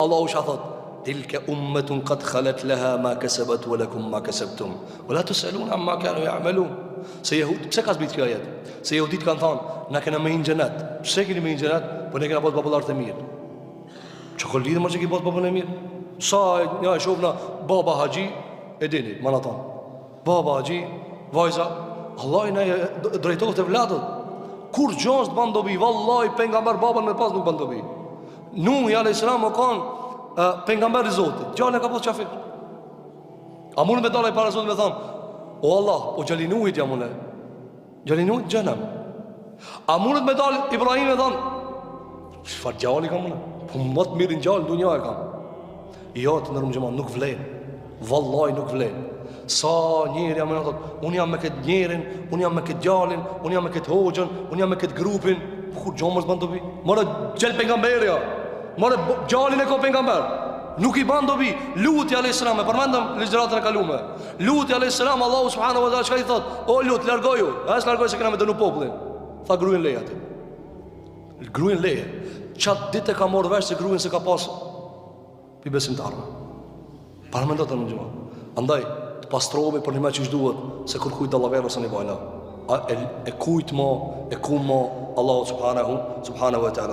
Allahu sha thot: "Tilka ummatun qad khalat laha ma kasabat wa lakum ma kasabtum wa la tusalun amma kanu ya'malun." Se jehud, pse ka zbrit kjo ajet? Se jehudit kanë thënë, na kena me në xhenet. Pse keni me në xhenet? Po ne kena pas popullar të mirë. Çka lidhë më që ki pas popullën e mirë? Sa ja e shohna baba haxhi e dini, manaton. Baba haxhi, vajza, Allah i na drejtohet të vladët. Kur gjonë të banë dobi, vallahi pejgamber babën me pas nuk banë dobi. Nuhi alayhis salam o kanë pejgamber i Zotit. Gjallë ka pas qafir. A mund me dalë para Zotit me thonë: "O Allah, o gjalinuhit jam unë." Gjalinuhit xhenem. A mund me dalë Ibrahim me thonë: "Çfarë gjalli kam unë? Po më të mirë gjallë dunja e kam." Jo, të ndërmë gjëma, nuk vlen. Vallahi nuk vlen. Sa njëri jam thotë: "Unë jam me këtë njerin, unë jam me këtë gjallin, unë jam me këtë hoxhën, unë jam me këtë grupin." Kur gjomës ban dobi? More gjel pejgamberi ja. More gjallin e ka pejgamber. Nuk i ban dobi. Luti alayhis salam, e përmendëm ligjëratën e kaluar. Luti alayhis salam, Allahu subhanahu wa taala çka i thot? O Lut, largoju. As largoj se kena me dënu popullin. Tha gruin leje aty. Gruin leje. Çat ditë ka marrë vesh se gruin se ka pas pi besimtarë. Para mendot të mëngjuma. Andaj të pastrohemi për një me që duhet, se kur kujt dallaverë ose një bajna. E kujt mo, e ku mo, Allahu subhanahu wa ta'ala.